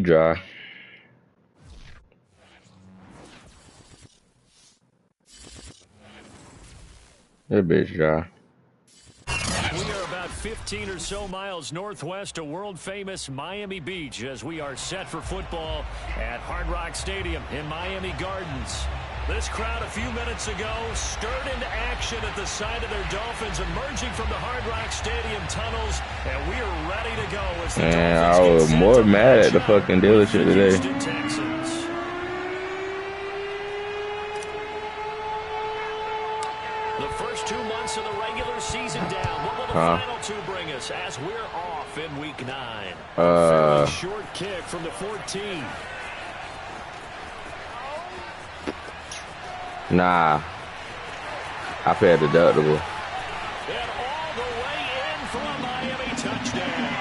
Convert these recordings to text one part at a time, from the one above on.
Dry. That bitch dry. We are about 15 or so miles northwest of world-famous Miami Beach as we are set for football at Hard Rock Stadium in Miami Gardens. This crowd a few minutes ago stirred into action at the side of their Dolphins emerging from the Hard Rock Stadium tunnels, and we are ready to go as the Man, Dolphins I get was set more to mad match at the up fucking with the dealership today. Houston Texans. The first 2 months of the regular season down. What will the final two bring us as we're off in week 9? Fairly short kick from the 14. Nah. I paid deductible. And all the way in for a Miami touchdown.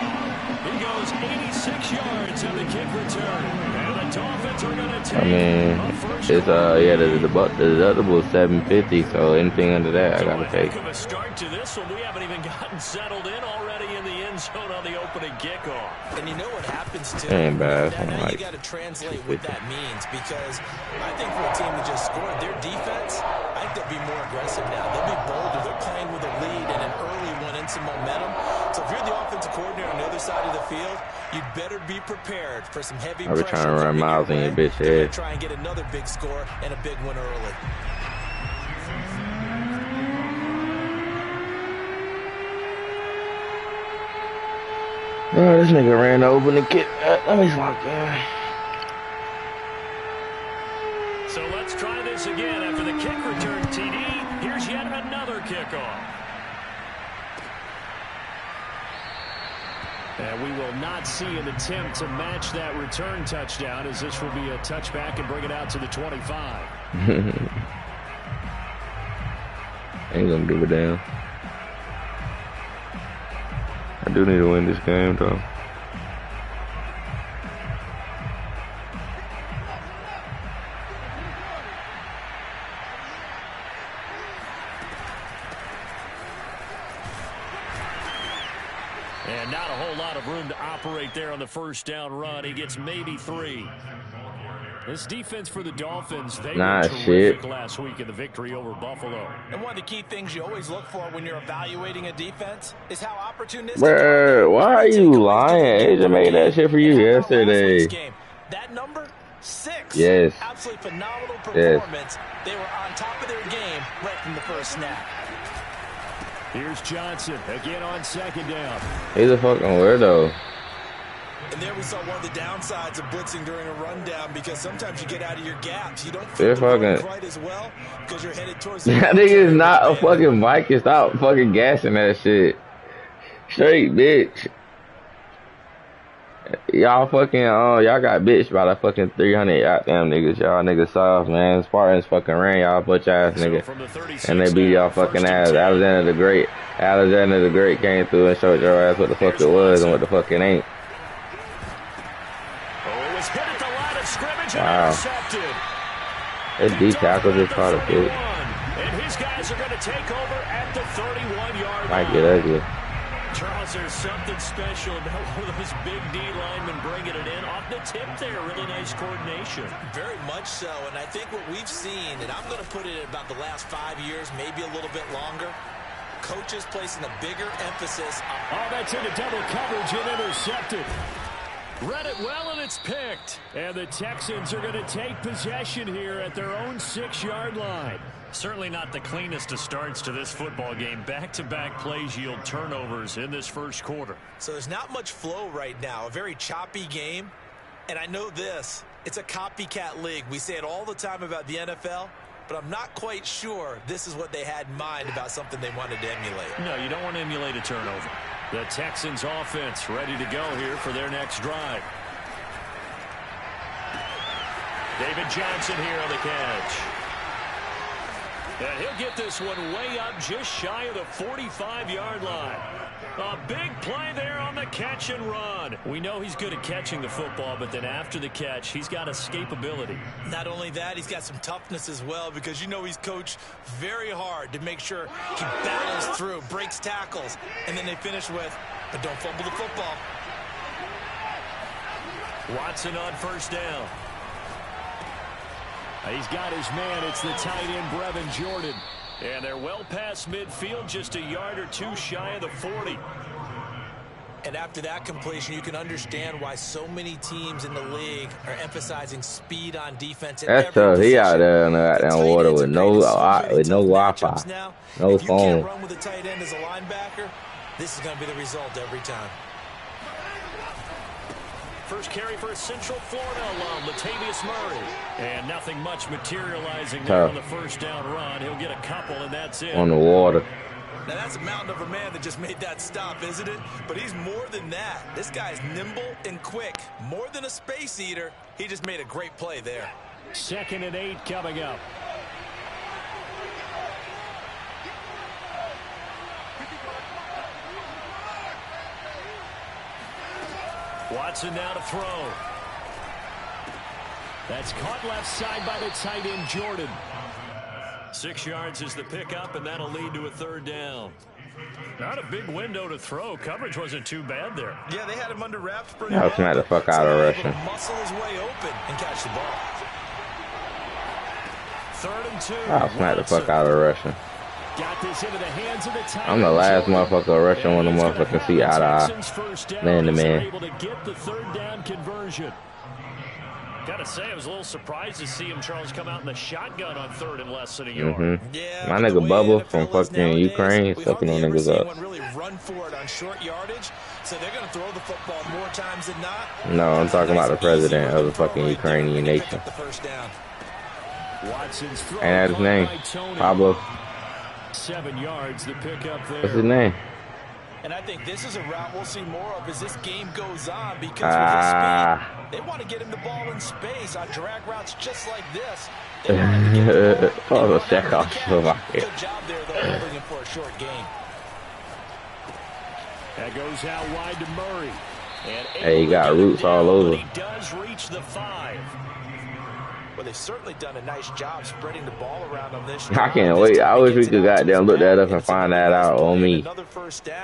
He goes 86 yards on the kick return. And the Dolphins are going to take a first it's yeah, the deductible is $750, so anything under that I gotta pay. Of a start to this one. We haven't even gotten settled in already in the end zone on the opening kickoff. And you know what happens too? Ain't bad. Now you got to translate what that means, because I think for a team to just score, their defense, I think they'll be more aggressive now. They'll be bolder. They're playing with a lead and an early one and some momentum. So if you're the offensive coordinator on the other side of the field, you'd better be prepared for some heavy pressure. I'll be trying to run miles in your bitch head. Try and get another big score and a big one early. Oh, this nigga ran over the kick. Let me walk in. So let's try this again after the kick return TD. Here's yet another kickoff. And we will not see an attempt to match that return touchdown, as this will be a touchback and bring it out to the 25. Ain't gonna give a damn. I do need to win this game, though. And not a whole lot of room to operate there on the first down run. He gets maybe 3. This defense for the Dolphins, they were terrific last week in the victory over Buffalo. And one of the key things you always look for when you're evaluating a defense is how opportunistic. Bruh, why are you lying? Asia made that shit for you yesterday. That number 6. Yes. Absolutely phenomenal performance. Yes. They were on top of their game right from the first snap. Here's Johnson again on second down. He's a fucking weirdo. And there we saw one of the downsides of blitzing during a rundown, because sometimes you get out of your gaps. You don't feel quite as well because you're headed towards the that nigga is not a fucking Viking. Stop fucking gassing that shit. Straight bitch. Y'all fucking y'all got bitched by the fucking 300 goddamn niggas. Y'all niggas soft, man. Spartans fucking ran y'all butch ass nigga. And they beat y'all fucking ass. Alexander the Great came through and showed your ass what the fuck it was and what the fuck it ain't. Hit at the line of scrimmage and wow. Intercepted. That D tackle just caught a hit. And his guys are going to take over at the 31-yard line. Might get ugly. Charles, there's something special about one of those big D linemen bringing it in off the tip there. Really nice coordination. Very much so. And I think what we've seen, and I'm going to put it at about the last 5 years, maybe a little bit longer, coaches placing a bigger emphasis on... Oh, that's into double coverage and intercepted. Read it well, and it's picked. And the Texans are going to take possession here at their own 6-yard line. Certainly not the cleanest of starts to this football game. Back-to-back plays yield turnovers in this first quarter. So there's not much flow right now. A very choppy game. And I know this. It's a copycat league. We say it all the time about the NFL. But I'm not quite sure this is what they had in mind about something they wanted to emulate. No, you don't want to emulate a turnover. The Texans offense ready to go here for their next drive. David Johnson here on the catch. And he'll get this one way up just shy of the 45-yard line. A big play there on the catch and run. We know he's good at catching the football, but then after the catch, he's got escapability. Not only that, he's got some toughness as well, because you know he's coached very hard to make sure he battles through, breaks tackles, and then they finish with, but don't fumble the football. Watson on first down. He's got his man. It's the tight end, Brevin Jordan. And they're well past midfield, just a yard or two shy of the 40. And after that completion, you can understand why so many teams in the league are emphasizing speed on defense. That's tough. He out there in the water with no Wi-Fi, no if you phone. can't run with a tight end as a linebacker, this is going to be the result every time. First carry for a Central Florida alum, Latavius Murray. And nothing much materializing there on the first down run. He'll get a couple, and that's it. On the water. Now, that's a mountain of a man that just made that stop, isn't it? But he's more than that. This guy's nimble and quick. More than a space eater, he just made a great play there. 2nd and 8 coming up. Watson now to throw. That's caught left side by the tight end, Jordan. 6 yards is the pickup, and that'll lead to a 3rd down. Not a big window to throw. Coverage wasn't too bad there. Yeah, they had him under wraps pretty well. I'll smack the fuck out of Russian. Muscle his way open and catch the ball. 3rd and 2. I'll smack the fuck out of Russian. Got this into the hands of the tight I'm the last motherfucker rushing when the motherfucker see eye to eye. Man to man. Able to get the 3rd down conversion. Gotta say, I was a little surprised to see him, Charles, come out in the shotgun on 3rd and less than a yard. Yeah, my nigga Bubba from fucking Ukraine sucking on niggas up. Really run for it on short yardage, so they're gonna throw the football more times than not. No, I'm talking about the president of the fucking Ukrainian nation. Watson's throw. Ain't that his name? Pablo. 7 yards, the pickup there. What's his name? And I think this is a route we'll see more of as this game goes on, because with his speed, they want to get him the ball in space on drag routes just like this. They want to get the ball. Oh, check off. Good job there, though, holding him for a short gain. That goes out wide to Murray. And hey, he got roots all over. He does reach the 5. Well, they've certainly done a nice job spreading the ball around on this. I can't wait. I wish we could goddamn look that up and find that out on me.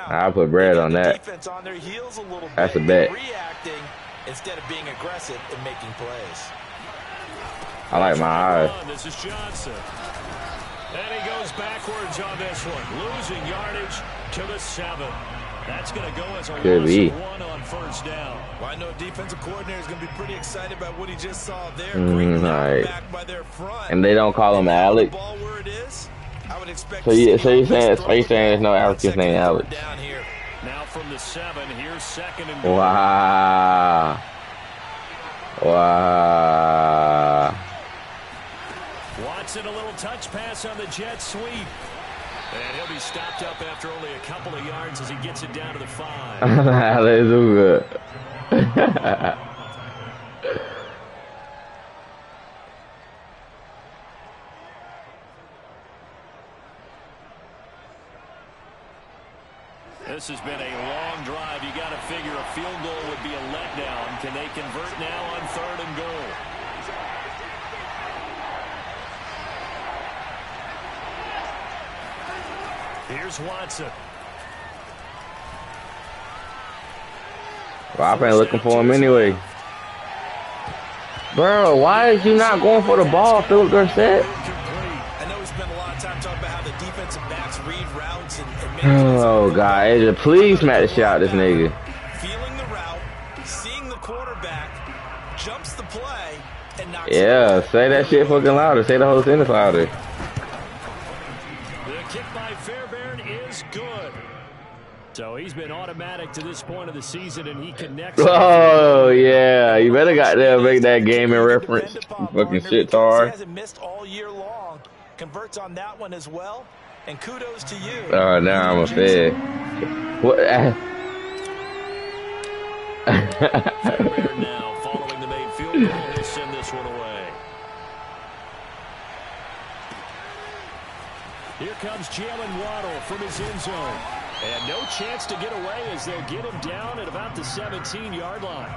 I'll put bread on that. That's a bet. Reacting instead of being aggressive and making plays. I like my eyes. This is Johnson. And he goes backwards on this one. Losing yardage to the 7. That's going to go as a loss of 1 on first down. Well, I know defensive coordinator is going to be pretty excited about what he just saw there. Right. Back by their front. And they don't call him Alex. Ball where it is. I would expect so you're saying there's no African named Alex. Down here. Now from the 7, here's 2nd and goal. Wow. Wow. Watson, a little touch pass on the jet sweep. And he'll be stopped up after only a couple of yards as he gets it down to the 5. Hallelujah. This has been a long drive. You got to figure a field goal would be a letdown. Can they convert now on 3rd and goal? Here's Watson. Well, I've been looking for him anyway. Bro, why is you not going for the ball, Philip Dorsett? I know we spent a lot of time talking about how the defensive backs read routes and oh, God. AJ, please smack the shit out of this nigga. Feeling the route, seeing the quarterback, jumps the play, and knocks yeah, say that shit fucking louder. Say the whole sentence louder. The kick by Fairbairn is good. So he's been automatic to this point of the season, and he connects. Oh, yeah. You better goddamn make that game in reference. You fucking shit hard. He hasn't missed all year long. Converts on that one as well. And kudos to you. Oh, now I'm a fan. What? Fairbairn now following the main field goal. He'll send this one away. Here comes Jalen Waddle from his end zone. And no chance to get away as they'll get him down at about the 17-yard line.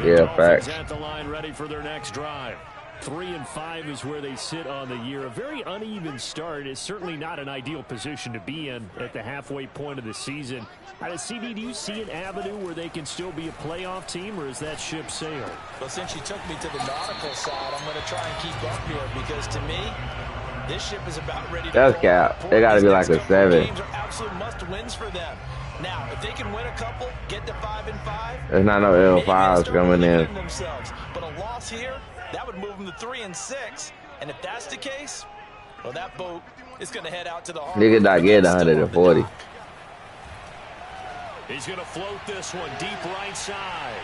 Yeah, facts. At the line ready for their next drive. 3-5 is where they sit on the year. A very uneven start. It's certainly not an ideal position to be in at the halfway point of the season. CD, do you see an avenue where they can still be a playoff team, or is that ship sailed? Well, since you took me to the nautical side, I'm going to try and keep up here because to me, this ship is about ready to That's cap. They got to be like a 7. Games are absolute must-wins for them. Now, if they can win a couple, get to 5-5. There's not no L5s coming in. But a loss here, that would move them to 3-6. And if that's the case, well, that boat is going to head out to the harbor. Nigga not getting 140. He's going to float this one deep right side.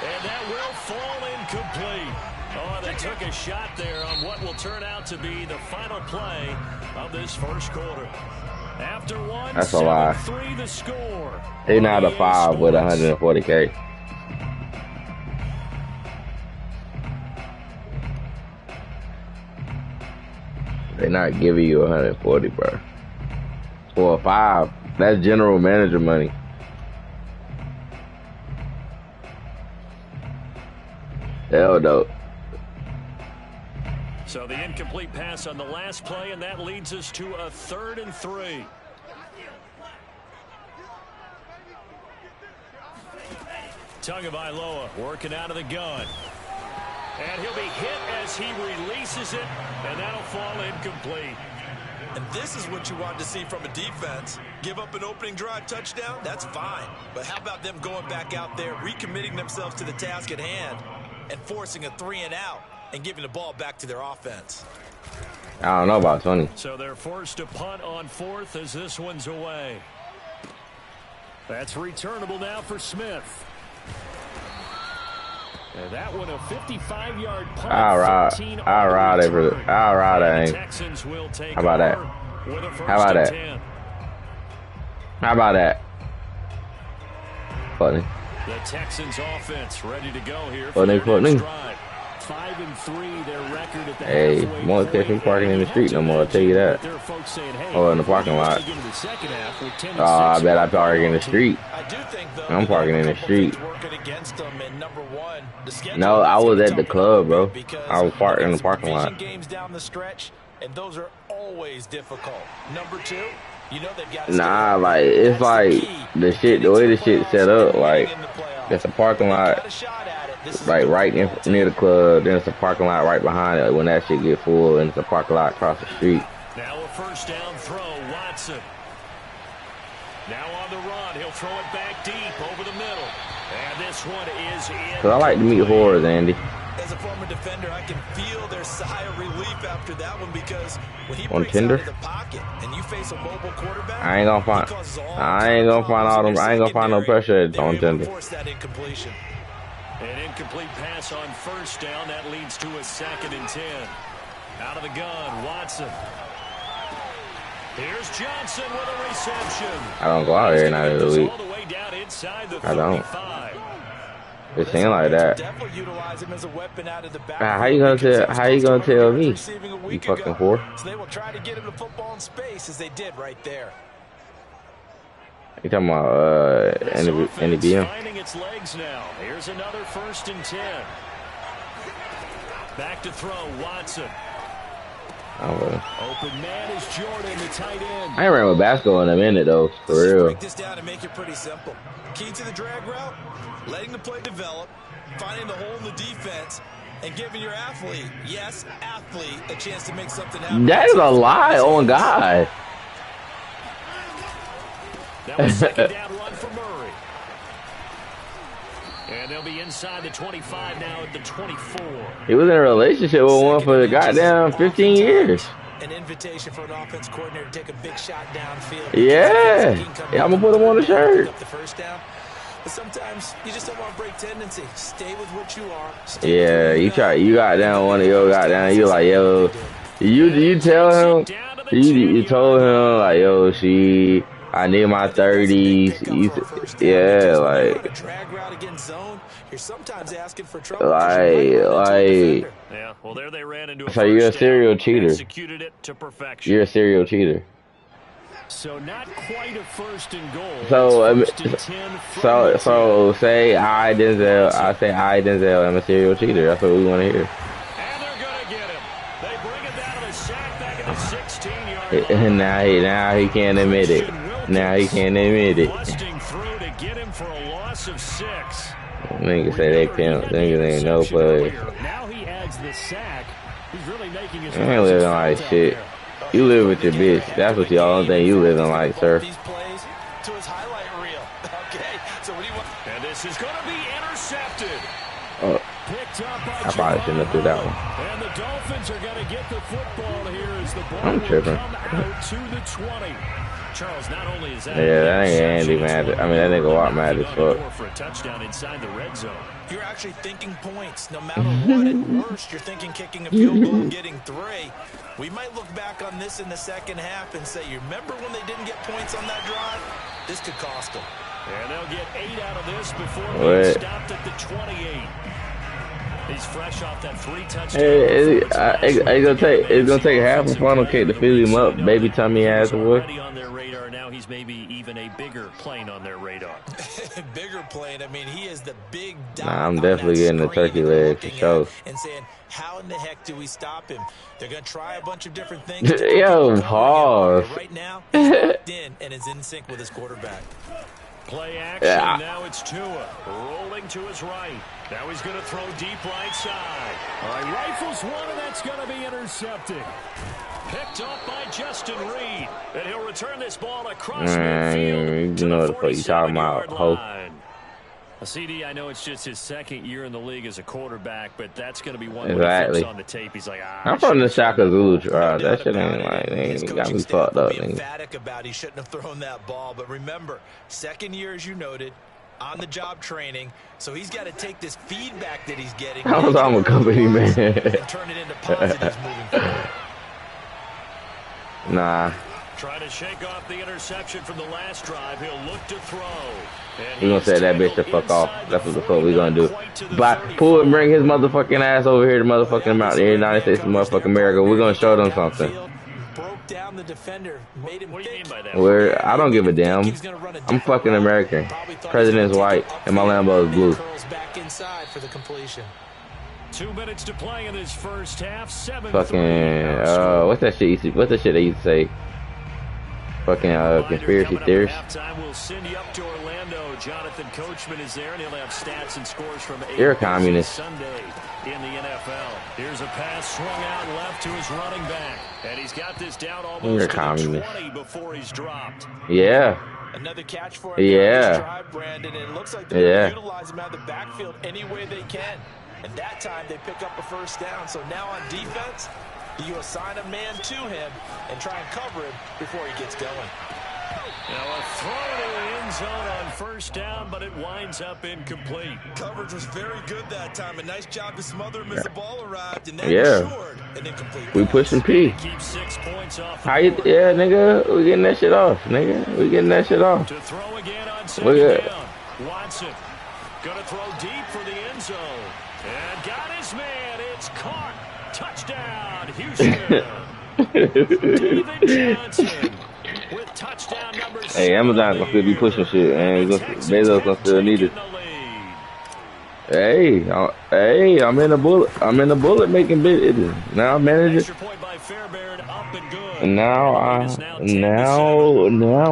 And that will fall incomplete. Oh, they took a shot there on what will turn out to be the final play of this first quarter. After one, that's a lie. 7-3 the score. He's not a 5 with 140K. They're not giving you 140, bro. For a 5, that's general manager money. Hell no. So the incomplete pass on the last play, and that leads us to a 3rd and 3. Tagovailoa working out of the gun. And he'll be hit as he releases it, and that'll fall incomplete. And this is what you want to see from a defense. Give up an opening drive touchdown, that's fine. But how about them going back out there, recommitting themselves to the task at hand, and forcing a 3-and-out and giving the ball back to their offense? I don't know about 20. So they're forced to punt on 4th as this one's away. That's returnable now for Smith. And that one a 55-yard punt. I'll ride it. I'll ride it. How about that? How about that? How about that? Funny. The Texans offense ready to go here. Funny. 5-3 their record at the hey, won't catch me parking in the street no more, I'll tell you that. Or in the parking lot. Oh, I bet I park in the street. I'm parking in the street. No, I was at the club, bro. I was parked in the parking lot. Games down the stretch, and those are always difficult. Number 2, you know they've got nah, like it's like the way the shit set up, like there's a parking lot like right near the club, then it's a parking lot right behind it when that shit get full, and it's a parking lot across the street. Now a first down throw, Watson. Now on the run, he'll throw it back deep over the middle. And this one is in. Cause I like to meet horrors, Andy. As a former defender, I can feel their sigh of relief after that one because when he on breaks Tinder, out of the pocket and you face a mobile quarterback, I ain't gonna find no pressure on Tinder. An incomplete pass on first down. That leads to a 2nd and 10. Out of the gun, Watson. Here's Johnson with a reception. I don't go out here night of the week. I don't. It seems like that. How you gonna tell me? You fucking whore. So they will try to get him the football in space as they did right there. You talking about NBM? Finding its legs now. Here's another 1st and 10. Back to throw, Watson. Open man is Jordan, the tight end. I ain't ran with basketball in a minute though, for real. Break this down and make it pretty simple. Key to the drag route, letting the play develop, finding the hole in the defense, and giving your athlete, yes, athlete, a chance to make something happen. That is a lie on God. That was 2nd down run for Murray. And they'll be inside the 25 now at the 24. He was in a relationship with one for the goddamn 15 years. An invitation for an offense coordinator to take a big shot downfield. Yeah, I'm gonna put him on the shirt. The first down. But sometimes you just don't want to break tendency. Stay with what you are. Yeah, you got down one of your goddamn. You like, yo, you tell him, you told him like, yo, I need my 30s. Yeah, like. You're sometimes asking for trouble. Like. Yeah, well, there they ran into a so you're a serial cheater. Executed it to perfection. You're a serial cheater. So not quite a first and goal. So, First and 10 so say I Denzel. I say I Denzel. I'm a serial cheater. That's what we want to hear. And they're going to get him. They bring him down to the sack back at the 16-yard line. Now he can't admit it. Now he can't admit it. Busting through to get him for a loss of 6. Niggas say they pimp. Niggas ain't no play. Now he adds the sack. He's really making his. I ain't living like shit. You live with your bitch. That's what y'all don't think you living like, sir. These plays to his highlight reel. Okay, so what do you want? And this is going to be intercepted. Oh, Picked up by I probably shouldn't have threw that one. And the Dolphins are going to get the football here as the ball I'm will tripping. come out to the 20. Charles, not only is that That ain't Andy mad. I mean, that nigga Watt mad as fuck. For a touchdown inside the red zone. You're actually thinking points. No matter what, at worst, you're thinking kicking a field goal and getting 3. We might look back on this in the second half and say, you remember when they didn't get points on that drive? This could cost them. And they'll get 8 out of this before being stopped at the 28. He's fresh off that 3 touchdown. It's gonna take half a funnel cake to fill him up, baby tummy ass boy. On their radar now, he's maybe even a bigger plane on their radar. Bigger plane. I mean, he is the big. Nah, I'm definitely getting the turkey leg for sure. And saying, how in the heck do we stop him? They're gonna try a bunch of different things. Yo, pause. Right now, he's locked in and is in sync with his quarterback. Play action, now it's Tua, rolling to his right. Now he's going to throw deep right side. All right, rifles one, and that's going to be intercepted. Picked up by Justin Reed, and he'll return this ball across midfield to the 47-yard line. A CD, I know it's just his second year in the league as a quarterback, but that's going to be one exactly. on the tape. He's like, I'm from the Shaka Zulu tribe. That shit ain't like, ain't got me fucked up. Emphatic about he shouldn't have thrown that ball, but remember, second year, as you noted, on the job training, so he's got to take this feedback that he's getting. I'm a company man. And turn it into positives moving forward. Nah. Trying to shake off the interception from the last drive. He'll look to throw. We gonna say that bitch to fuck off. That's what the fuck we gonna do. But pull and bring his motherfucking ass over here to motherfucking mountain. The United States of motherfucking America. We're gonna show them something. Broke down the defender, made him. What do you mean by that? Where I don't give a damn. I'm fucking American. President's white and my Lambo is blue. Back inside for the completion. 2 minutes to play in this first half. 7-3. Fucking what's that shit? What's that shit they used to say? Fucking conspiracy theories. We'll send you up to Orlando. Jonathan Coachman is there, and he'll have stats and scores from You're a communist. Sunday in the NFL. Here's a pass swung out left to his running back, and he's got this down almost to the 20 before he's dropped. Yeah. Another catch for him. Yeah. Drive, Brandon, and it looks like they're going to utilize him out of the backfield any way they can. And that time they pick up a first down. So now on defense, you assign a man to him and try and cover him before he gets going. Now a throw to the end zone on first down, but it winds up incomplete. Coverage was very good that time. A nice job to smother him as the ball arrived. And then short and incomplete. We pushing P. Keep 6 points off. How you? Yeah, nigga. We getting that shit off, nigga. We getting that shit off. To throw again on second down. Watson gonna throw deep for the end zone. And got his man. It's caught. Touchdown, Houston. David Johnson with touchdown number 7. Hey, Amazon gonna still be pushing shit, man. Bezos gonna still need it. Hey, I'm in the bullet. I'm in the bullet making business. Now I'm managing. Now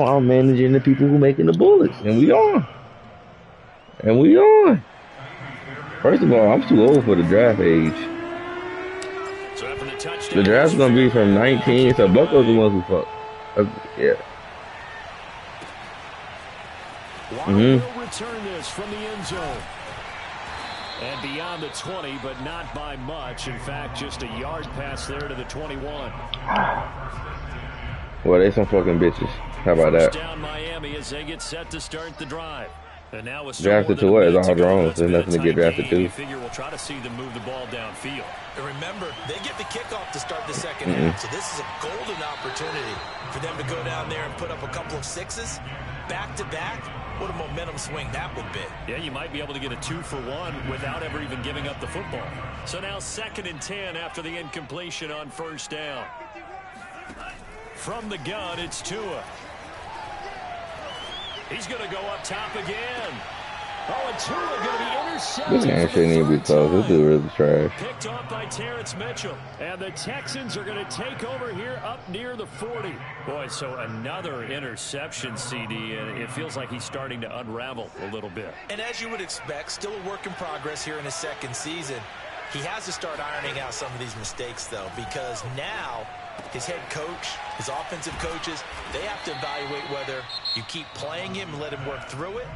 I'm managing the people who making the bullets, and we on. First of all, I'm too old for the draft age. The draft's gonna be from 19, so Bucko's the ones who fuck. Yeah. Will return this from the end zone. And beyond the 20, but not by much. In fact, just a yard pass there to the 21. Well, they some fucking bitches. How about that? Down Miami as they get set to start the drive. And now drafted to what? It's all wrong. There's nothing to get drafted to. Figure we'll try to see them move the ball downfield. And remember, they get the kickoff to start the second half, so this is a golden opportunity for them to go down there and put up a couple of sixes back-to-back. What a momentum swing that would be. Yeah, you might be able to get a 2-for-1 without ever even giving up the football. So now 2nd and 10 after the incompletion on first down. From the gun, it's Tua. He's going to go up top again. Oh, and Tua going to be intercepted. This game shouldn't even be close. This is really trash. Picked off by Terrence Mitchell. And the Texans are going to take over here up near the 40. Boy, so another interception, CD, and it feels like he's starting to unravel a little bit. And as you would expect, still a work in progress here in his second season. He has to start ironing out some of these mistakes, though, because now his head coach, his offensive coaches, they have to evaluate whether you keep playing him and let him work through it,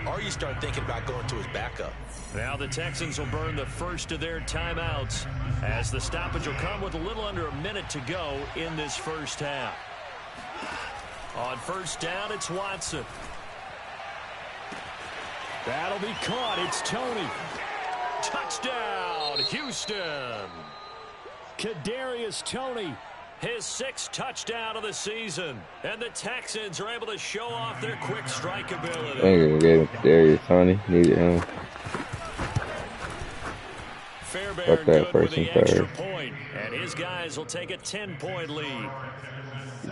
or you start thinking about going to his backup. Now the Texans will burn the first of their timeouts as the stoppage will come with a little under a minute to go in this first half. On first down, it's Watson. That'll be caught. It's Tony. Touchdown, Houston. Kadarius Toney, his 6th touchdown of the season. And the Texans are able to show off their quick strike ability. Thank you for getting Kadarius Toney. Needed him. Fairbairn good with the extra point, and his guys will take a 10-point lead.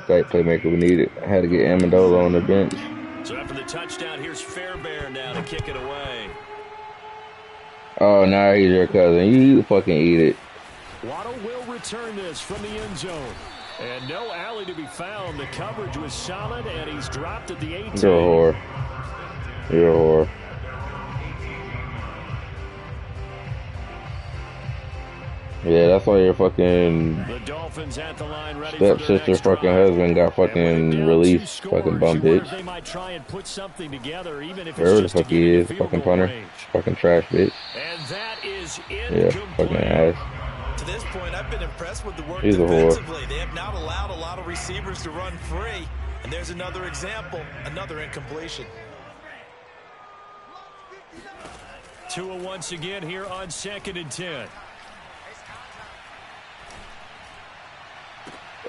Great playmaker we needed. I had to get Amendola on the bench. So after the touchdown, here's Fairbairn now to kick it away. Oh, now he's your cousin. You fucking eat it. Waddle will return this from the end zone. And no alley to be found. The coverage was solid, and he's dropped at the 18. You're a whore. You're a whore. Yeah, that's why your fucking stepsister fucking husband got fucking released. Fucking bum bitch. Wherever the fuck he is. Fucking punter. Fucking trash bitch. Yeah, fucking ass. To this point, I've been impressed with the work He's defensively. They have not allowed a lot of receivers to run free. And there's another example, another incompletion. Tua once again here on 2nd and 10.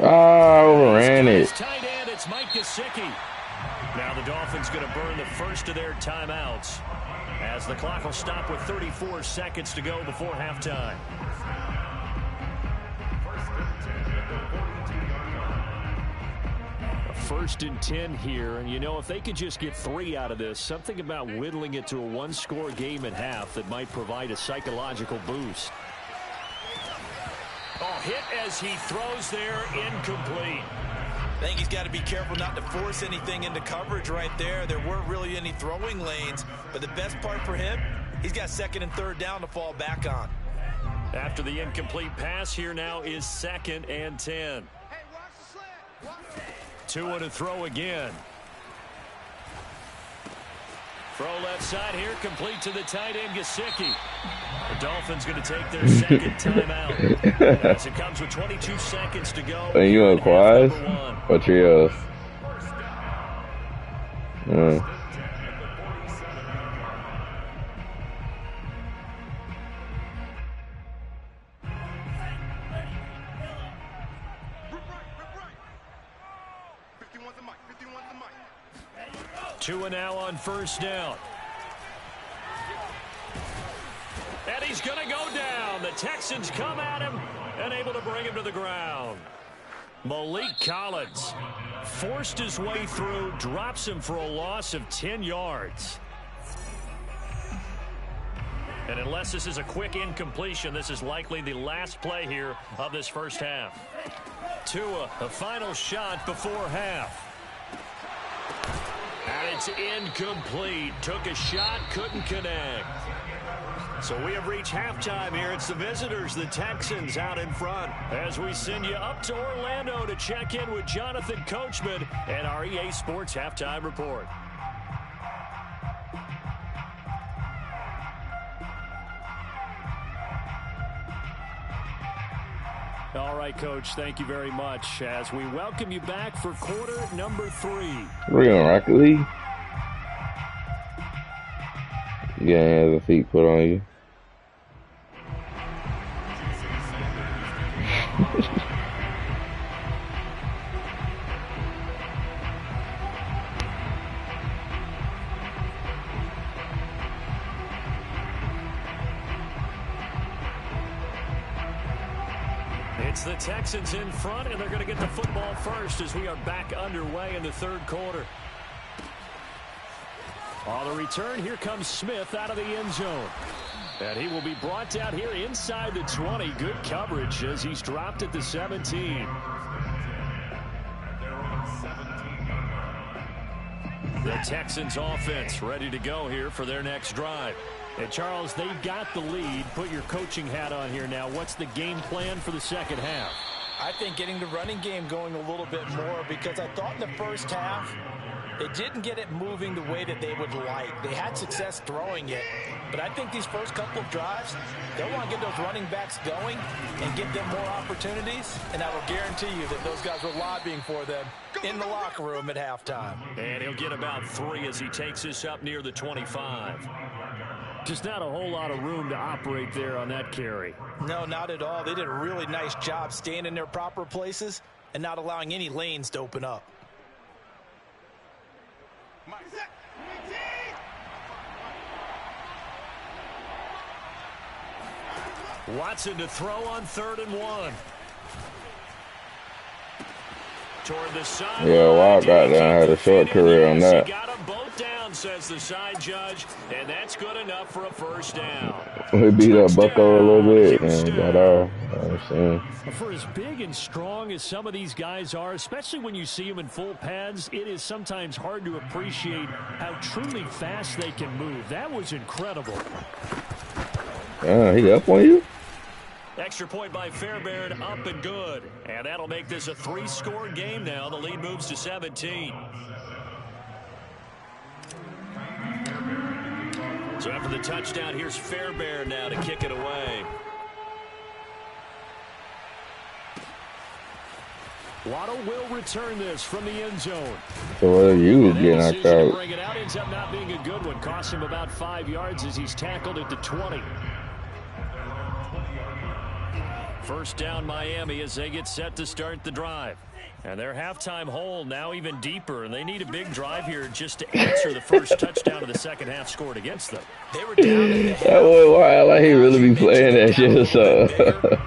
Ah, overran it. Tight end, it's Mike Gesicki. Now the Dolphins going to burn the first of their timeouts as the clock will stop with 34 seconds to go before halftime. First and 10 here, and you know, if they could just get 3 out of this, something about whittling it to a 1-score game at half that might provide a psychological boost. Oh, hit as he throws there, incomplete. I think he's got to be careful not to force anything into coverage right there. There weren't really any throwing lanes, but the best part for him, he's got 2nd and 3rd down to fall back on. After the incomplete pass, here now is 2nd and 10. Tua to throw again. Throw left side here, complete to the tight end, Gesicki. The Dolphins going to take their 2nd timeout. As it comes with 22 seconds to go. Are you on quads or trios? 2 now on first down. And he's going to go down. The Texans come at him and able to bring him to the ground. Malik Collins forced his way through, drops him for a loss of 10 yards. And unless this is a quick incompletion, this is likely the last play here of this first half. Tua, a final shot before half. And it's incomplete. Took a shot, couldn't connect. So we have reached halftime here. It's the visitors, the Texans, out in front. As we send you up to Orlando to check in with Jonathan Coachman and our EA Sports Halftime Report. All right, Coach, thank you very much as we welcome you back for quarter number 3. We're on Rocket League. You gotta have the feet put on you. It's the Texans in front, and they're going to get the football first as we are back underway in the third quarter. On the return, here comes Smith out of the end zone. And he will be brought down here inside the 20. Good coverage as he's dropped at the 17. The Texans offense ready to go here for their next drive. And Charles, they've got the lead. Put your coaching hat on here now. What's the game plan for the second half? I think getting the running game going a little bit more, because I thought in the first half they didn't get it moving the way that they would like. They had success throwing it, but I think these first couple of drives, they'll want to get those running backs going and give them more opportunities, and I will guarantee you that those guys were lobbying for them in the locker room at halftime. And he'll get about 3 as he takes this up near the 25. Just not a whole lot of room to operate there on that carry. No, not at all. They did a really nice job staying in their proper places and not allowing any lanes to open up. Watson to throw on 3rd and 1. Toward the side. Yeah, Wild got down, had a short career on that. He got them both down, says the side judge, and that's good enough for a first down. We beat up Bucko a little bit and got our For as big and strong as some of these guys are, especially when you see them in full pads, it is sometimes hard to appreciate how truly fast they can move. That was incredible. He up on you? Extra point by Fairbairn, up and good. And that'll make this a 3-score game now. The lead moves to 17. So after the touchdown, here's Fairbairn now to kick it away. Waddle will return this from the end zone. So what are you getting knocked out? Bring it out, ends up not being a good one. Cost him about 5 yards as he's tackled at the 20. First down Miami as they get set to start the drive. And their halftime hole now even deeper, and they need a big drive here just to answer the first touchdown of the second half scored against them. They were down in the half. That boy wild, like he really be playing that shit. So.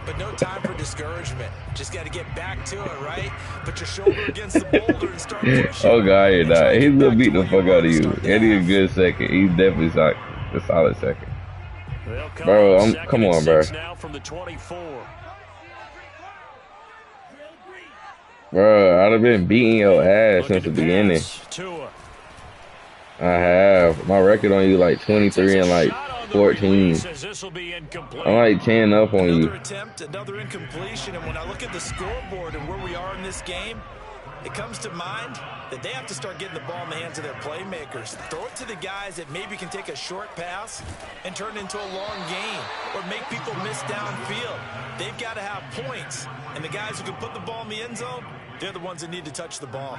But no time for discouragement. Just got to get back to it, right? Put your shoulder against the boulder and start pushing. Oh God, you're not. He's gonna beat the fuck out of you. And he's a good second. He's definitely like a solid second. Bro, come on, bro. Now from the 24. Bro, I'd have been beating your ass since the beginning. I have. My record on you like 23 and like 14. I'm like 10 up on you. Another attempt, another incompletion, and when I look at the scoreboard and where we are in this game, it comes to mind that they have to start getting the ball in the hands of their playmakers. Throw it to the guys that maybe can take a short pass and turn it into a long game or make people miss downfield. They've got to have points, and the guys who can put the ball in the end zone, they're the ones that need to touch the ball.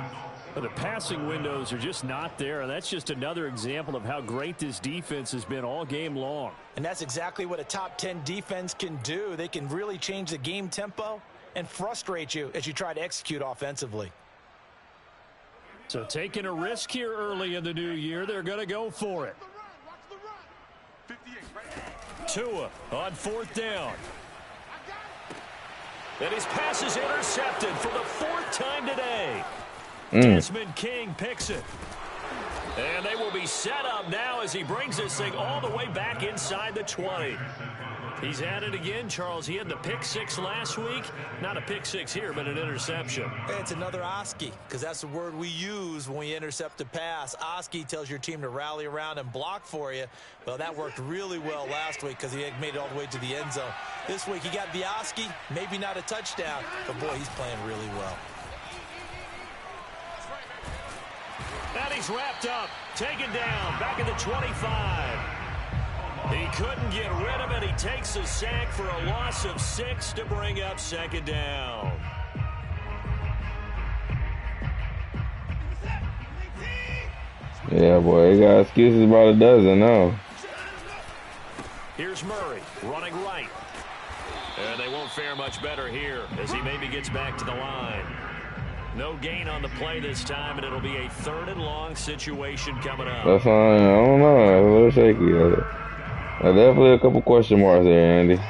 But the passing windows are just not there, and that's just another example of how great this defense has been all game long. And that's exactly what a top 10 defense can do. They can really change the game tempo and frustrate you as you try to execute offensively. So taking a risk here early in the new year, they're going to go for it. Tua on 4th down. And his pass is intercepted for the 4th time today. Desmond King picks it. And they will be set up now as he brings this thing all the way back inside the 20. He's at it again, Charles. He had the pick 6 last week. Not a pick 6 here, but an interception. Hey, it's another Oski, because that's the word we use when we intercept a pass. Oski tells your team to rally around and block for you. Well, that worked really well last week because he had made it all the way to the end zone. This week he got the Oski, maybe not a touchdown, but boy, he's playing really well. And he's wrapped up, taken down, back at the 25. He couldn't get rid of it. He takes a sack for a loss of 6 to bring up 2nd down. Yeah, boy, he got excuses about a dozen now. Here's Murray running right. And they won't fare much better here as he maybe gets back to the line. No gain on the play this time, and it'll be a 3rd and long situation coming up. That's fine. I don't know. It's a little shaky. Definitely a couple question marks there, Andy.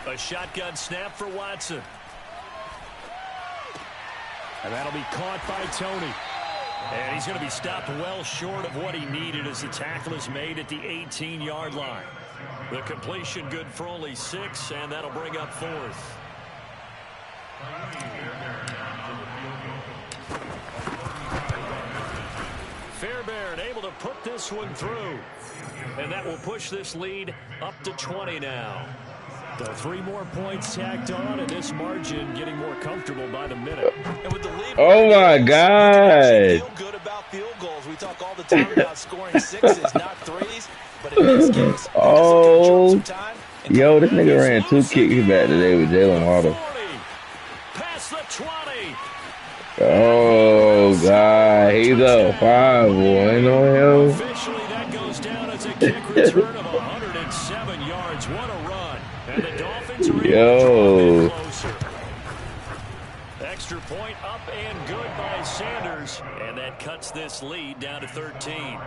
A shotgun snap for Watson. And that'll be caught by Tony. And he's going to be stopped well short of what he needed as the tackle is made at the 18-yard line. The completion good for only 6, and that'll bring up 4th. Fairbairn able to put this one through. And that will push this lead up to 20 now. The 3 more points tacked on, and this margin getting more comfortable by the minute. And with the lead, oh my God! Feel good about field goals. We talk all the time about scoring 6s, not 3s. But in this case, oh, yo, this nigga ran 2 kicks back today with Jalen Waddle. Past the 20. Oh God, he's up 5, boy. No hell. Officially, that goes down as a kick return of 107 yards. What a run! And the Dolphins are able to draw closer. Extra point up and good by Sanders, and that cuts this lead down to 13.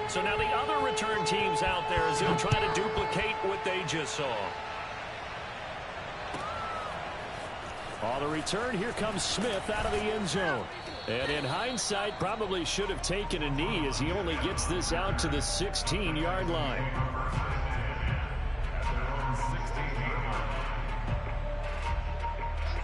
So now the other return teams out there as they'll try to duplicate what they just saw. On the return, here comes Smith out of the end zone. And in hindsight, probably should have taken a knee as he only gets this out to the 16-yard line.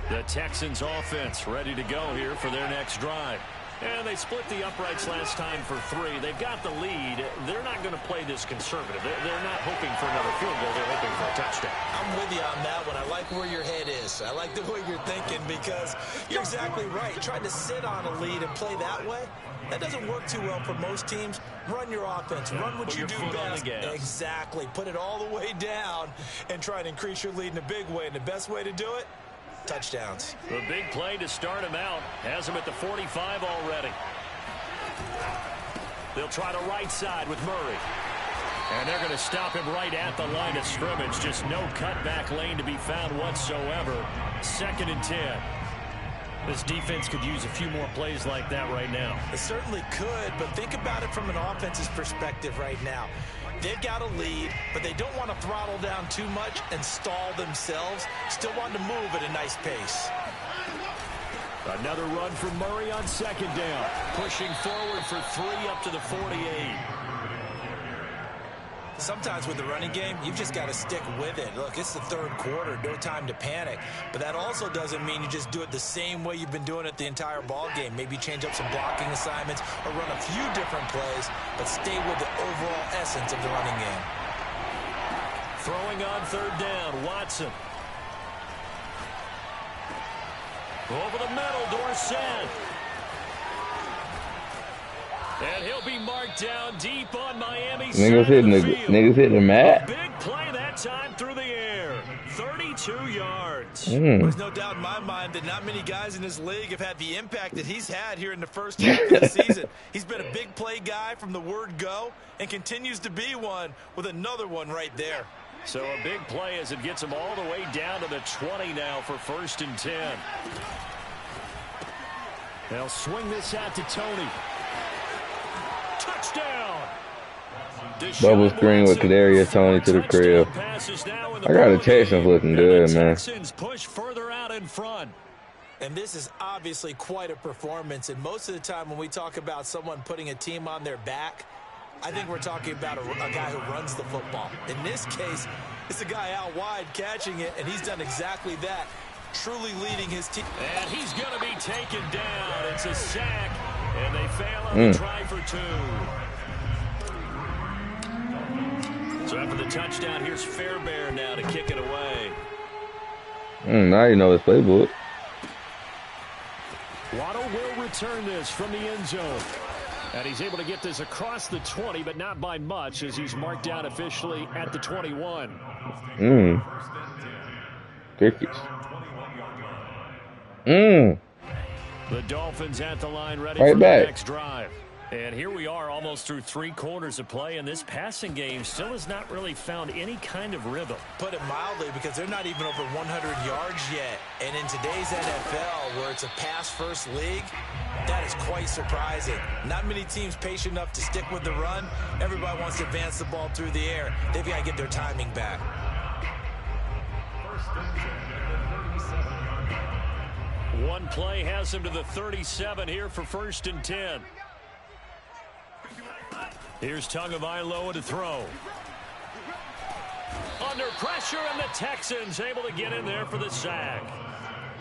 The Texans offense ready to go here for their next drive. And they split the uprights last time for 3. They've got the lead. They're not going to play this conservative. They're not hoping for another field goal. They're hoping for a touchdown. I'm with you on that one. I like where your head is. I like the way you're thinking because you're exactly right. Trying to sit on a lead and play that way, that doesn't work too well for most teams. Run your offense. Run what you do best. Exactly. Put it all the way down and try and increase your lead in a big way. And the best way to do it, touchdowns. The big play to start him out has him at the 45 already. They'll try the right side with Murray. And they're going to stop him right at the line of scrimmage. Just no cutback lane to be found whatsoever. 2nd and 10. This defense could use a few more plays like that right now. It certainly could, but think about it from an offense's perspective right now. They've got a lead, but they don't want to throttle down too much and stall themselves. Still want to move at a nice pace. Another run from Murray on 2nd down. Pushing forward for 3 up to the 48. Sometimes with the running game, you've just got to stick with it. Look, it's the 3rd quarter, no time to panic. But that also doesn't mean you just do it the same way you've been doing it the entire ball game. Maybe change up some blocking assignments or run a few different plays, but stay with the overall essence of the running game. Throwing on 3rd down, Watson. Over the middle, Dorsett. And he'll be marked down deep on Miami's side of the field. Niggas hit the mat. A big play that time through the air. 32 yards. There's no doubt in my mind that not many guys in this league have had the impact that he's had here in the first half of the season. He's been a big play guy from the word go and continues to be one with another one right there. So a big play as it gets him all the way down to the 20 now for 1st and 10. They'll swing this out to Tony. Touchdown! Double screen with Kadarius Tony to the crib. I got a Texans looking good, man. Texans push further out in front. And this is obviously quite a performance. And most of the time when we talk about someone putting a team on their back, I think we're talking about a guy who runs the football. In this case, it's a guy out wide catching it, and he's done exactly that, truly leading his team. And he's going to be taken down. It's a sack, and they fail on the try for 2. So after the touchdown, here's Fairbairn now to kick it away. Now you know his playbook. Waddle will return this from the end zone. And he's able to get this across the 20, but not by much as he's marked down officially at the 21. Crickets. The Dolphins at the line ready for the next drive. And here we are almost through 3 quarters of play, and this passing game still has not really found any kind of rhythm. Put it mildly, because they're not even over 100 yards yet. And in today's NFL, where it's a pass-first league, That is quite surprising. Not many teams patient enough to stick with the run. Everybody wants to advance the ball through the air. They've got to get their timing back. One play has him to the 37 here for 1st and 10. Here's Tagovailoa to throw. Under pressure, and the Texans able to get in there for the sack.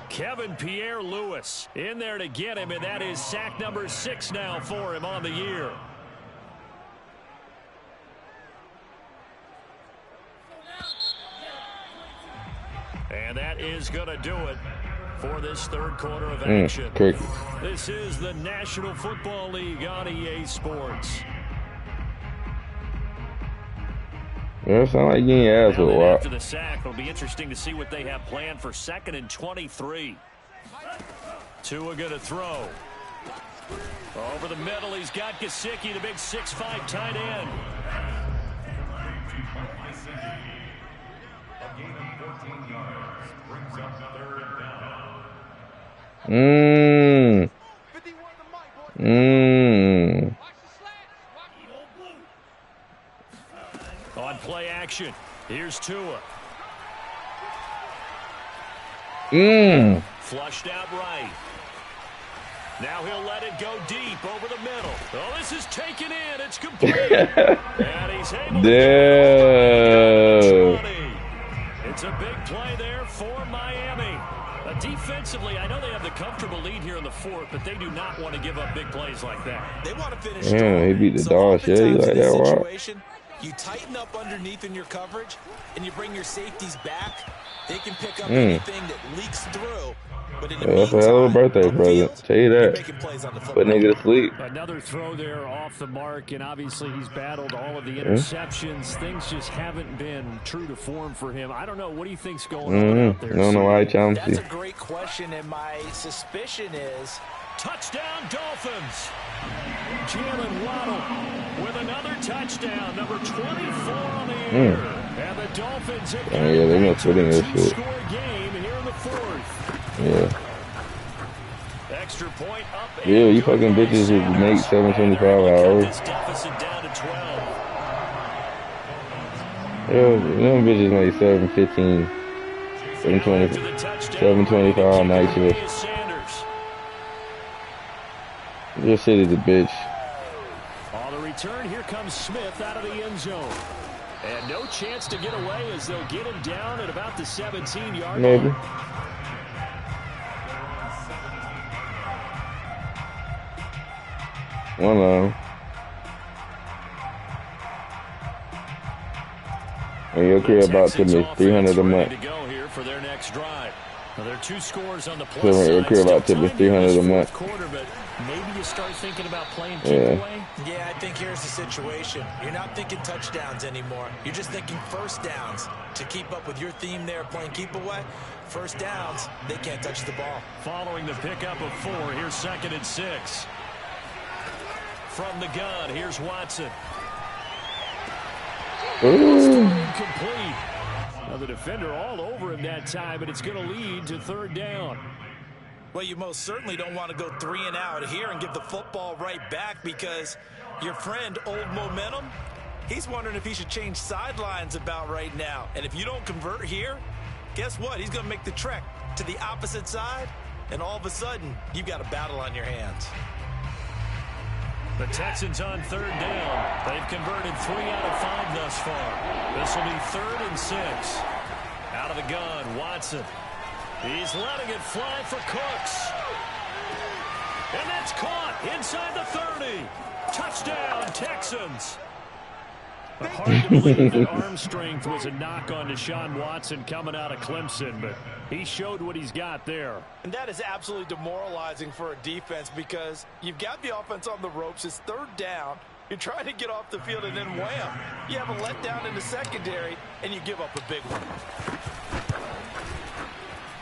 Kevin Pierre-Louis in there to get him, and that is sack number 6 now for him on the year. And that is going to do it for this 3rd quarter of action. This is the National Football League on EA Sports. Yeah, sound like getting ass with a lot. After the sack, it'll be interesting to see what they have planned for 2nd and 23. Tua going to throw. Over the middle, he's got Gesicki, the big 6'5" tight end. On play action, here's Tua. Flushed out right. Now he'll let it go deep over the middle. Oh, this is taken in. It's complete. And he's able to It's a big play there for Miami. Defensively, I know they have the comfortable lead here in the 4th, but they do not want to give up big plays like that. They want to finish. Yeah, he beat the dog shit. He like that. Wow. You tighten up underneath in your coverage, and you bring your safeties back. They can pick up anything that leaks through. But in the that's a hell of a birthday present. Tell you that. Put nigga to sleep. Another throw there off the mark, and obviously he's battled all of the interceptions. Things just haven't been true to form for him. I don't know. What do you think's going on out there? I don't know why he challenged you. That's a great question, and my suspicion is touchdown Dolphins. Jalen Waddle with another touchdown, number 24 on the year. And the Dolphins have got they must put in this shit. Score game here in the 4th. Yeah. Extra point up. Yeah, you fucking bitches who make 725 hours. This deficit down to 12. Yeah, them bitches make 715, 720, 725 night shift. Your shit is a bitch. On the return, here comes Smith out of the end zone. And no chance to get away as they'll get him down at about the 17-yard line. Maybe. One line. And you'll care about to me $300 a month. To go here for their next drive. Now, there are 2 scores on the plus So you'll care about to me $300 a month. Quarter, but maybe you start thinking about playing keep away. Yeah, I think here's the situation. You're not thinking touchdowns anymore. You're just thinking first downs. To keep up with your theme there, playing keep away, first downs, they can't touch the ball. Following the pickup of 4, here's 2nd and 6. From the gun, here's Watson. Incomplete. Now the defender all over him that time, but it's going to lead to 3rd down. Well, you most certainly don't want to go 3 and out here and give the football right back, because your friend, Old Momentum, he's wondering if he should change sidelines about right now. And if you don't convert here, guess what? He's going to make the trek to the opposite side, and all of a sudden, you've got a battle on your hands. The Texans on 3rd down. They've converted 3 out of 5 thus far. This will be 3rd and 6. Out of the gun, Watson. He's letting it fly for Cooks. And that's caught inside the 30. Touchdown, Texans. Hard to believe that arm strength was a knock on Deshaun Watson coming out of Clemson, but he showed what he's got there. And that is absolutely demoralizing for a defense, because you've got the offense on the ropes. It's 3rd down. You're trying to get off the field, and then wham, you have a letdown in the secondary, and you give up a big one.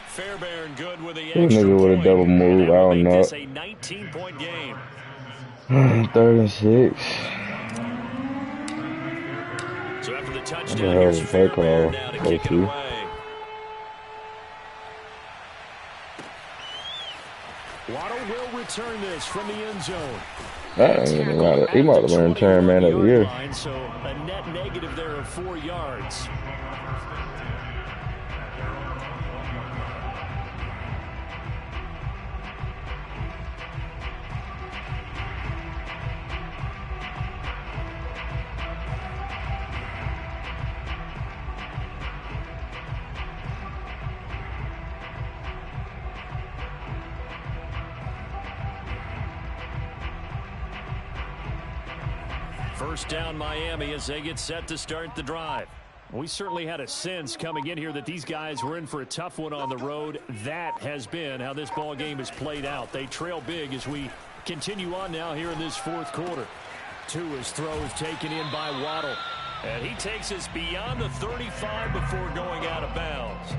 Fairbairn good with the extra point. Nigga with a double move. I don't know. It's a 19-point game. 3rd and 6. So after the touchdown, here's Fairbairn now to kick it away. Waddle will return this from the end zone. That ain't even matter. He might have been return man of the year. Line, so a net negative there of 4 yards. First down Miami as they get set to start the drive. We certainly had a sense coming in here that these guys were in for a tough one on the road. That has been how this ball game has played out. They trail big as we continue on now here in this fourth quarter. Tua's throw is taken in by Waddle. And he takes us beyond the 35 before going out of bounds.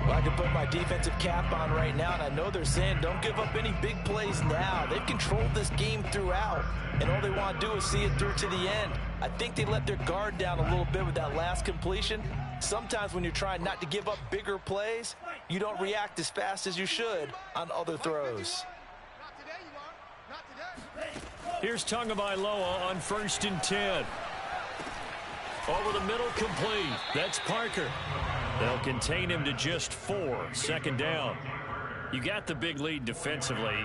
Well, I can put my defensive cap on right now, and I know they're saying don't give up any big plays now. They've controlled this game throughout, and all they want to do is see it through to the end. I think they let their guard down a little bit with that last completion. Sometimes when you're trying not to give up bigger plays, you don't react as fast as you should on other throws. Here's Tagovailoa on 1st and 10. Over the middle, complete. That's Parker. They'll contain him to just 4. Second down. You got the big lead defensively.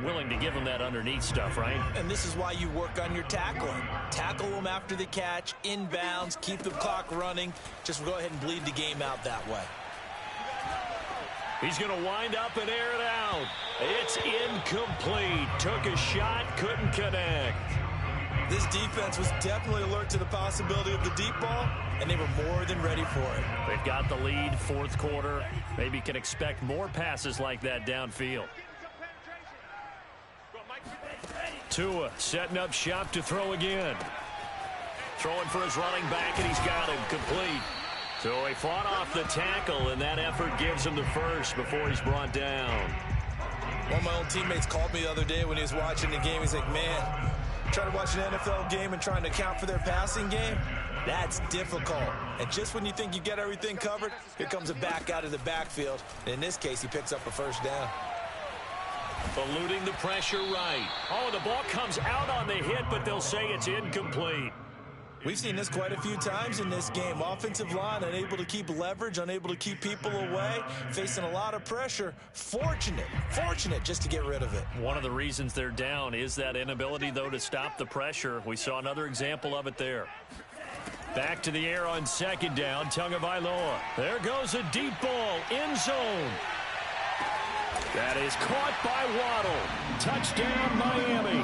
Willing to give him that underneath stuff, right? And this is why you work on your tackling. Tackle them after the catch, inbounds, keep the clock running. Just go ahead and bleed the game out that way. He's going to wind up and air it out. It's incomplete. Took a shot, couldn't connect. This defense was definitely alert to the possibility of the deep ball, and they were more than ready for it. They've got the lead, fourth quarter. Maybe can expect more passes like that downfield. Tua setting up shop to throw again. Throwing for his running back, and he's got him complete. So he fought off the tackle, and that effort gives him the first before he's brought down. One of my old teammates called me the other day when he was watching the game. He's like, man, trying to watch an NFL game and trying to account for their passing game, that's difficult. And just when you think you get everything covered, here comes a back out of the backfield. In this case, he picks up a first down. Eluding the pressure right. Oh, the ball comes out on the hit, but they'll say it's incomplete. We've seen this quite a few times in this game. Offensive line unable to keep leverage, unable to keep people away, facing a lot of pressure. Fortunate just to get rid of it. One of the reasons they're down is that inability, though, to stop the pressure. We saw another example of it there. Back to the air on second down, Tagovailoa. There goes a deep ball, end zone. That is caught by Waddle. Touchdown, Miami.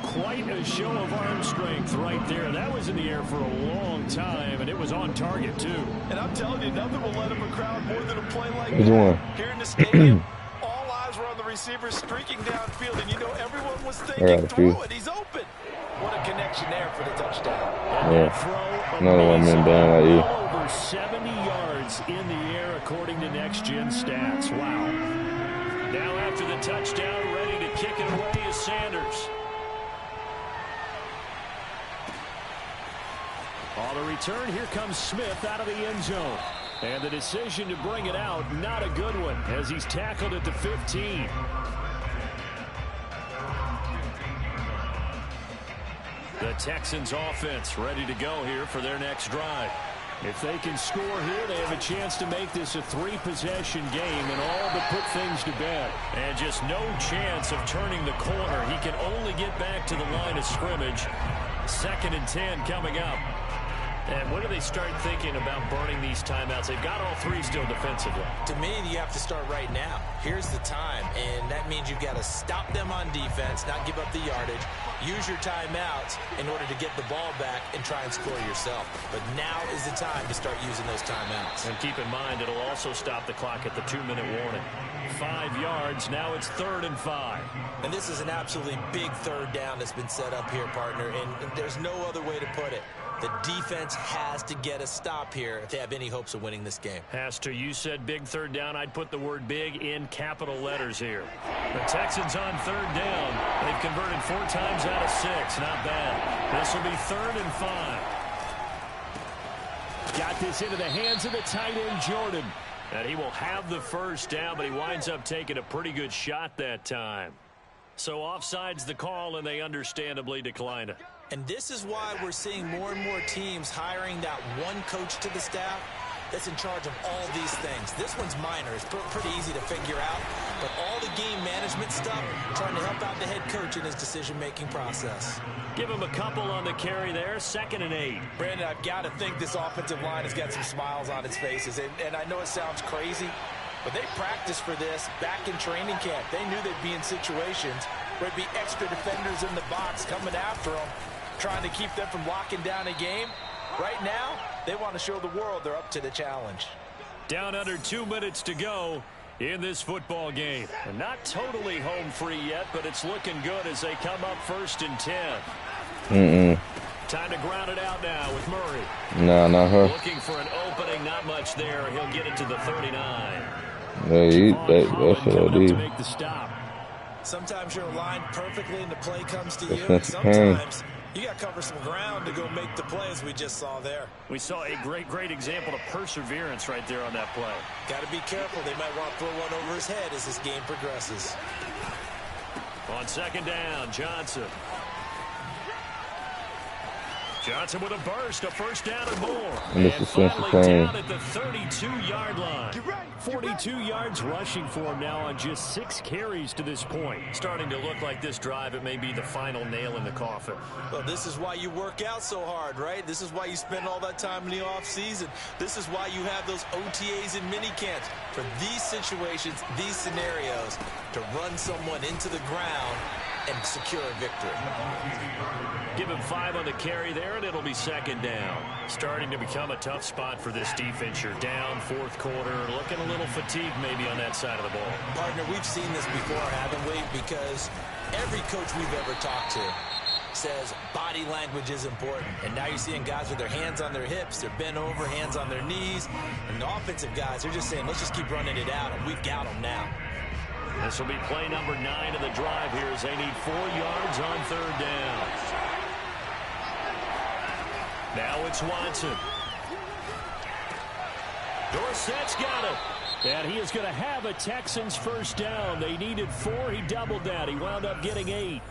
Quite a show of arm strength right there. That was in the air for a long time, and it was on target, too. And I'm telling you, nothing will let him a crowd more than a play like Which that. one? Here in the stadium, all eyes were on the receiver streaking downfield, and you know everyone was thinking through it. He's open. What a connection there for the touchdown. Yeah. Another one been done like you. Over 70 yards in the air, according to Next Gen Stats. Wow. Now after the touchdown, ready to kick it away is Sanders. On the return, here comes Smith out of the end zone. And the decision to bring it out, not a good one, as he's tackled at the 15. The Texans offense ready to go here for their next drive. If they can score here, they have a chance to make this a 3-possession game and all but put things to bed. And just no chance of turning the corner. He can only get back to the line of scrimmage. 2nd and 10 coming up. And when do they start thinking about burning these timeouts? They've got all 3 still defensively. To me, you have to start right now. Here's the time, and that means you've got to stop them on defense, not give up the yardage, use your timeouts in order to get the ball back and try and score yourself. But now is the time to start using those timeouts. And keep in mind, it'll also stop the clock at the 2-minute warning. 5 yards, now it's 3rd and 5. And this is an absolutely big third down that's been set up here, partner, and there's no other way to put it. The defense has to get a stop here if they have any hopes of winning this game. Has to. You said big third down. I'd put the word big in capital letters here. The Texans on 3rd down. They've converted 4 times out of 6. Not bad. This will be 3rd and 5. Got this into the hands of the tight end, Jordan. And he will have the first down, but he winds up taking a pretty good shot that time. So offside's the call, and they understandably decline it. And this is why we're seeing more and more teams hiring that one coach to the staff that's in charge of all these things. This one's minor. It's pretty easy to figure out. But all the game management stuff, trying to help out the head coach in his decision-making process. Give him a couple on the carry there. 2nd and 8. Brandon, I've got to think this offensive line has got some smiles on its faces. And I know it sounds crazy, but they practiced for this back in training camp. They knew they'd be in situations where there'd be extra defenders in the box coming after them, trying to keep them from locking down a game. Right now, they want to show the world they're up to the challenge. Down under 2 minutes to go in this football game. And not totally home free yet, but it's looking good as they come up 1st and 10. Time to ground it out now with Murray. No, not her. Looking for an opening, not much there. He'll get it to the 39. Yeah, that should have to make the stop. Sometimes you're aligned perfectly and the play comes to you. And sometimes you got to cover some ground to go make the play, as we just saw there. We saw a great example of perseverance right there on that play. Got to be careful. They might want to throw one over his head as this game progresses. On 2nd down, Johnson. Johnson with a burst, a 1st down and more. And finally down at the 32-yard line. 42 yards rushing for him now on just 6 carries to this point. Starting to look like this drive, it may be the final nail in the coffin. Well, this is why you work out so hard, right? This is why you spend all that time in the offseason. This is why you have those OTAs and mini camps. For these situations, these scenarios, to run someone into the ground and secure a victory. Give him 5 on the carry there, and it'll be 2nd down. Starting to become a tough spot for this defense. You're down 4th quarter, looking a little fatigued maybe on that side of the ball. Partner, we've seen this before, haven't we? Because every coach we've ever talked to says body language is important. And now you're seeing guys with their hands on their hips, they're bent over, hands on their knees. And the offensive guys, they're just saying, let's just keep running it out, and we've got them now. This will be play number 9 of the drive here as they need 4 yards on 3rd down. Now it's Watson. Dorsett's got it. And he is going to have a Texans 1st down. They needed 4. He doubled that. He wound up getting 8.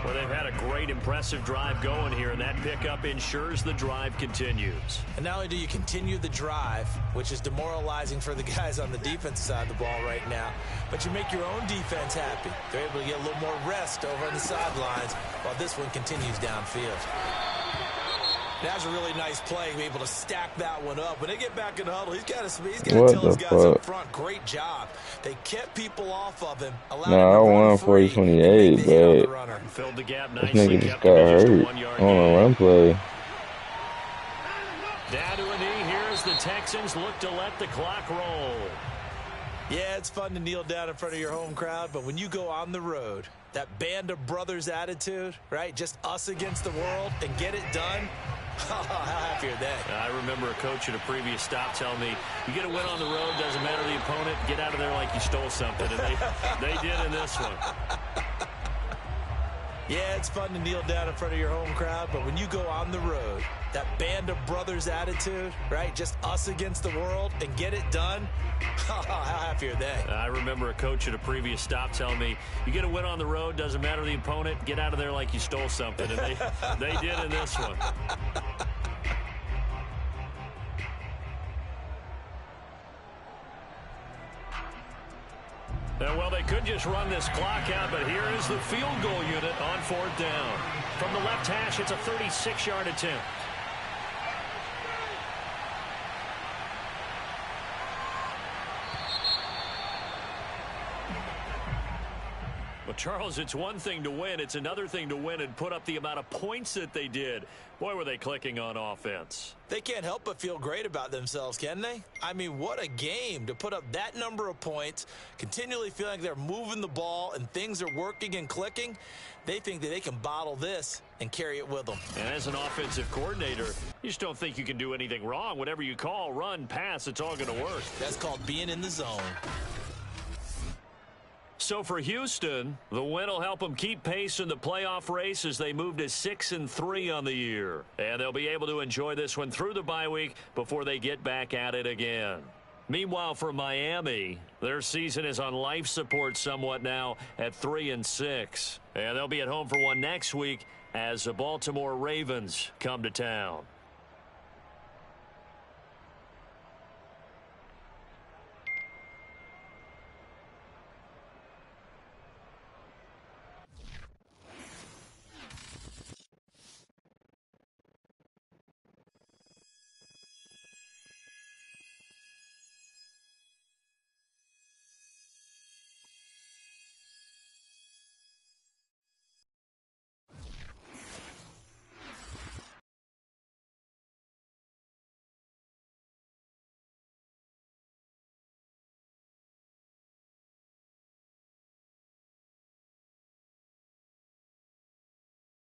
Well, they've had a great, impressive drive going here, and that pickup ensures the drive continues. And not only do you continue the drive, which is demoralizing for the guys on the defensive side of the ball right now, but you make your own defense happy. They're able to get a little more rest over on the sidelines while this one continues downfield. That's a really nice play, be able to stack that one up. When they get back in the huddle, he's got to tell his guys up front, great job. They kept people off of him. I won 40-28, but filled the gap this nigga just got hurt on a run play. Down to a knee here as the Texans look to let the clock roll. Yeah, it's fun to kneel down in front of your home crowd, but when you go on the road, that band of brothers attitude, right? Just us against the world and get it done. How happy are they? I remember a coach at a previous stop telling me, you get a win on the road, doesn't matter the opponent, get out of there like you stole something. And they did in this one. Yeah, it's fun to kneel down in front of your home crowd, but when you go on the road, that band of brothers attitude, right? Just us against the world and get it done. How happy are they? I remember a coach at a previous stop telling me, you get a win on the road, doesn't matter the opponent, get out of there like you stole something. And they did in this one. Well, they could just run this clock out, but here is the field goal unit on 4th down. From the left hash, it's a 36-yard attempt. Well, Charles, it's one thing to win. It's another thing to win and put up the amount of points that they did. Boy, were they clicking on offense. They can't help but feel great about themselves, can they? I mean, what a game to put up that number of points, continually feeling like they're moving the ball and things are working and clicking. They think that they can bottle this and carry it with them. And as an offensive coordinator, you just don't think you can do anything wrong. Whatever you call, run, pass, it's all going to work. That's called being in the zone. So for Houston, the win will help them keep pace in the playoff race as they move to 6-3 on the year. And they'll be able to enjoy this one through the bye week before they get back at it again. Meanwhile, for Miami, their season is on life support somewhat now at 3-6. And they'll be at home for one next week as the Baltimore Ravens come to town.